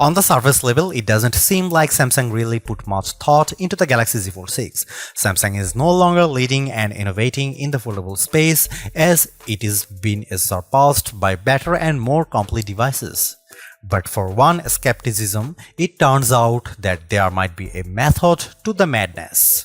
On the surface level, it doesn't seem like Samsung really put much thought into the Galaxy Z Fold 6. Samsung is no longer leading and innovating in the foldable space, as it is being surpassed by better and more complete devices. But for one skepticism, it turns out that there might be a method to the madness.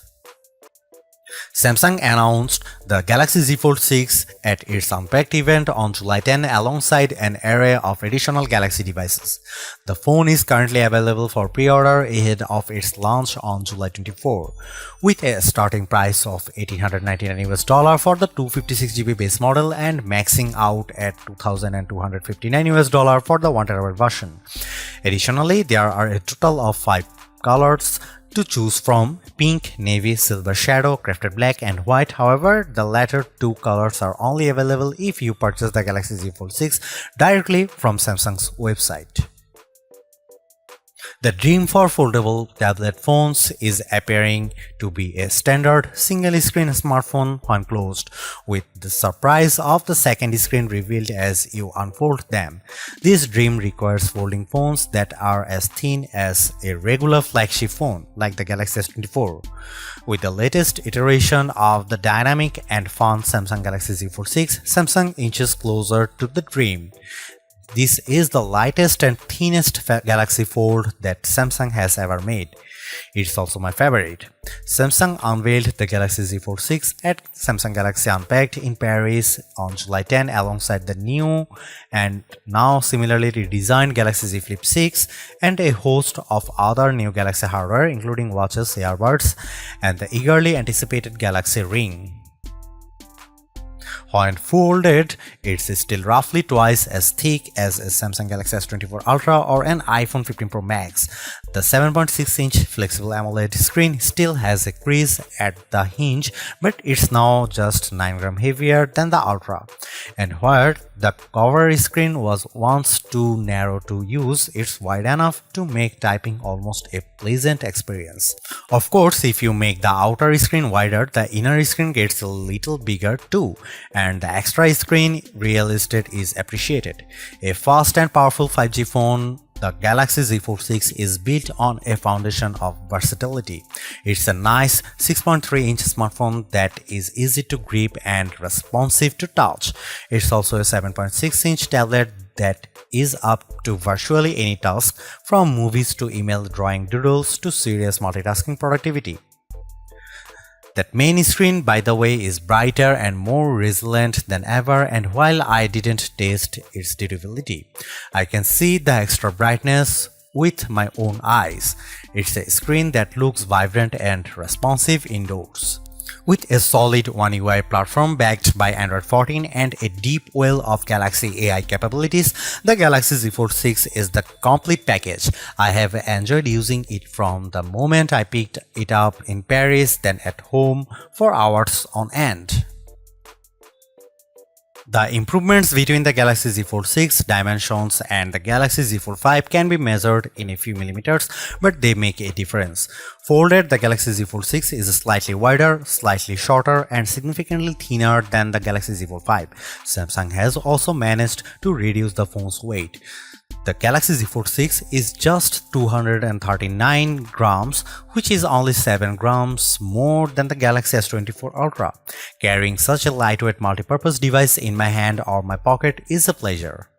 Samsung announced the Galaxy Z Fold 6 at its Unpacked event on July 10 alongside an array of additional Galaxy devices. The phone is currently available for pre-order ahead of its launch on July 24, with a starting price of $1,899 for the 256GB base model and maxing out at $2,259 for the 1TB version. Additionally, there are a total of 5 colors to choose from: pink, navy, silver shadow, crafted black, and white. However, the latter two colors are only available if you purchase the Galaxy Z Fold 6 directly from Samsung's website. The dream for foldable tablet phones is appearing to be a standard single-screen smartphone when closed, with the surprise of the second screen revealed as you unfold them. This dream requires folding phones that are as thin as a regular flagship phone, like the Galaxy S24. With the latest iteration of the dynamic and fun Samsung Galaxy Z Fold 6, Samsung inches closer to the dream. This is the lightest and thinnest Galaxy Fold that Samsung has ever made. It's also my favorite. Samsung unveiled the Galaxy Z Fold 6 at Samsung Galaxy Unpacked in Paris on July 10 alongside the new and now similarly redesigned Galaxy Z Flip 6 and a host of other new Galaxy hardware including watches, earbuds, and the eagerly anticipated Galaxy Ring. When folded, it's still roughly twice as thick as a Samsung Galaxy S24 Ultra or an iPhone 15 Pro Max. The 7.6-inch flexible AMOLED screen still has a crease at the hinge, but it's now just 9 grams heavier than the Ultra. And where the cover screen was once too narrow to use, it's wide enough to make typing almost a pleasant experience. Of course, if you make the outer screen wider, the inner screen gets a little bigger too, and the extra screen real estate is appreciated. A fast and powerful 5G phone, the Galaxy Z Fold 6 is built on a foundation of versatility. It's a nice 6.3-inch smartphone that is easy to grip and responsive to touch. It's also a 7.6-inch tablet that is up to virtually any task, from movies to email, drawing doodles to serious multitasking productivity. That main screen, by the way, is brighter and more resilient than ever, and while I didn't test its durability, I can see the extra brightness with my own eyes. It's a screen that looks vibrant and responsive indoors. With a solid One UI platform backed by Android 14 and a deep well of Galaxy AI capabilities, the Galaxy Z Fold 6 is the complete package. I have enjoyed using it from the moment I picked it up in Paris, then at home for hours on end. The improvements between the Galaxy Z Fold 6 dimensions and the Galaxy Z Fold 5 can be measured in a few millimeters, but they make a difference. Folded, the Galaxy Z Fold 6 is slightly wider, slightly shorter, and significantly thinner than the Galaxy Z Fold 5. Samsung has also managed to reduce the phone's weight. The Galaxy Z Fold 6 is just 239 grams, which is only 7 grams more than the Galaxy S24 Ultra. Carrying such a lightweight multi-purpose device in my hand or my pocket is a pleasure.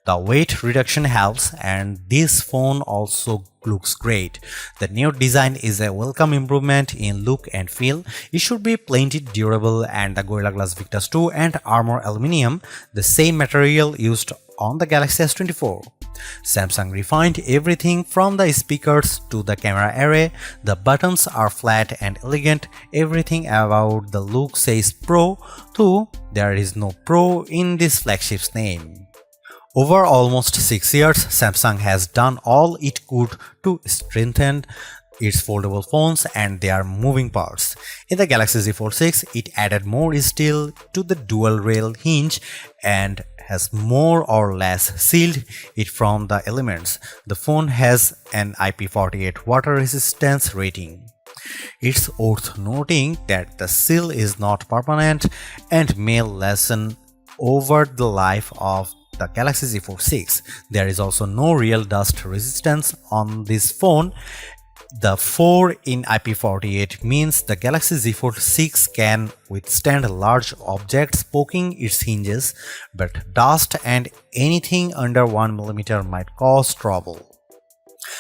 The weight reduction helps, and this phone also looks great. The new design is a welcome improvement in look and feel. It should be plenty durable, and the Gorilla Glass Victus 2 and Armor Aluminium, the same material used on the Galaxy S24. Samsung refined everything from the speakers to the camera array. The buttons are flat and elegant. Everything about the look says Pro, though there is no Pro in this flagship's name. Over almost 6 years, Samsung has done all it could to strengthen its foldable phones and their moving parts. In the Galaxy Z Fold 6, it added more steel to the dual rail hinge and has more or less sealed it from the elements. The phone has an IP48 water resistance rating. It's worth noting that the seal is not permanent and may lessen over the life of the Galaxy Z Fold 6. There is also no real dust resistance on this phone. The 4 in IP48 means the Galaxy Z Fold 6 can withstand large objects poking its hinges, but dust and anything under 1mm might cause trouble.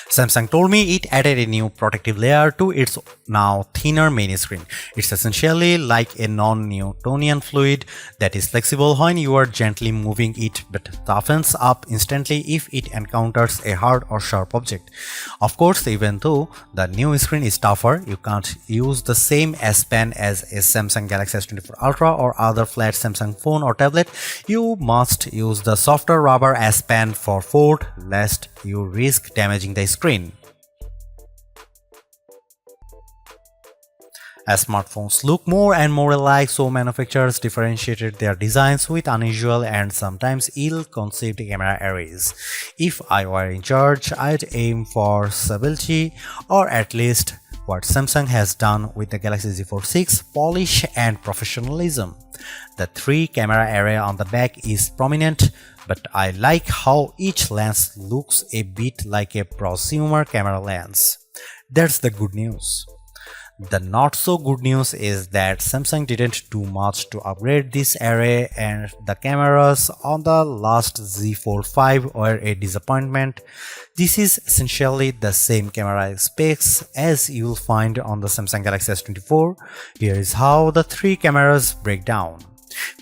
Samsung told me it added a new protective layer to its now thinner main screen. It's essentially like a non-Newtonian fluid that is flexible when you are gently moving it but toughens up instantly if it encounters a hard or sharp object. Of course, even though the new screen is tougher, you can't use the same S Pen as a Samsung Galaxy S24 Ultra or other flat Samsung phone or tablet. You must use the softer rubber S Pen for Fold, lest you risk damaging the screen. As smartphones look more and more alike, so manufacturers differentiated their designs with unusual and sometimes ill-conceived camera arrays. If I were in charge, I'd aim for stability, or at least what Samsung has done with the Galaxy Z Fold 6, polish and professionalism. The 3-camera array on the back is prominent, but I like how each lens looks a bit like a prosumer camera lens. That's the good news. The not so good news is that Samsung didn't do much to upgrade this array, and the cameras on the last Z Fold 5 were a disappointment. This is essentially the same camera specs as you'll find on the Samsung Galaxy S24. Here is how the 3 cameras break down.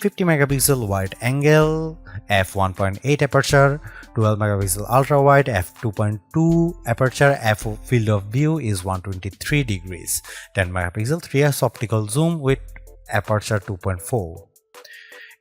50 megapixel wide angle, f1.8 aperture, 12 megapixel ultra wide, f2.2 aperture, field of view is 123 degrees, 10 megapixel 3x optical zoom with aperture 2.4.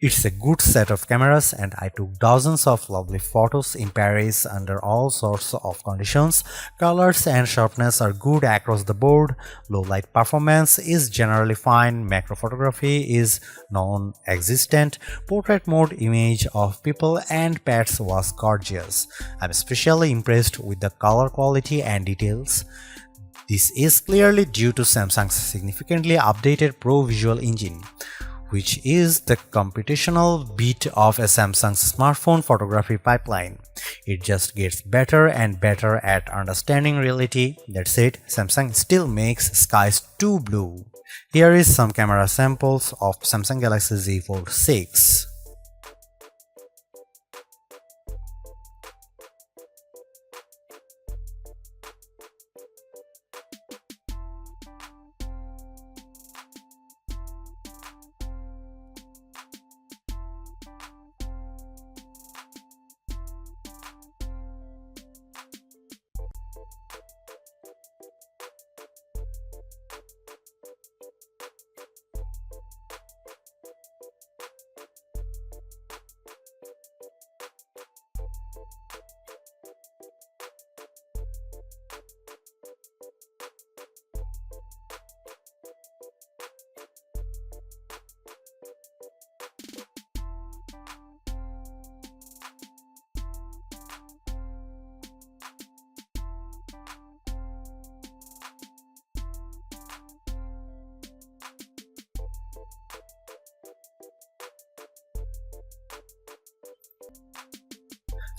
It's a good set of cameras, and I took dozens of lovely photos in Paris under all sorts of conditions. Colors and sharpness are good across the board, low light performance is generally fine, macro photography is non-existent, portrait mode image of people and pets was gorgeous. I'm especially impressed with the color quality and details. This is clearly due to Samsung's significantly updated Pro Visual Engine, which is the computational bit of a Samsung's smartphone photography pipeline. It just gets better and better at understanding reality. That said, Samsung still makes skies too blue. Here is some camera samples of Samsung Galaxy Z Fold 6.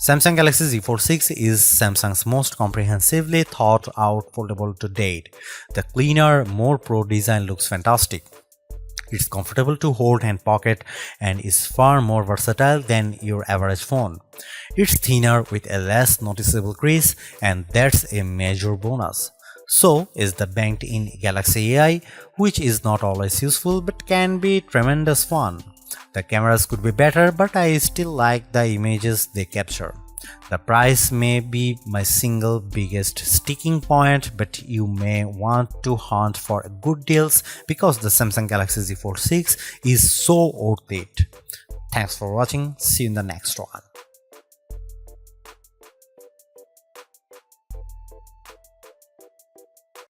Samsung Galaxy Z Fold 6 is Samsung's most comprehensively thought out foldable to date. The cleaner, more pro design looks fantastic. It's comfortable to hold and pocket and is far more versatile than your average phone. It's thinner with a less noticeable crease, and that's a major bonus. So is the banked-in Galaxy AI, which is not always useful but can be tremendous fun. The cameras could be better, but I still like the images they capture. The price may be my single biggest sticking point, but you may want to hunt for good deals because the Samsung Galaxy Z Fold 6 is so worth it. Thanks for watching. See you in the next one.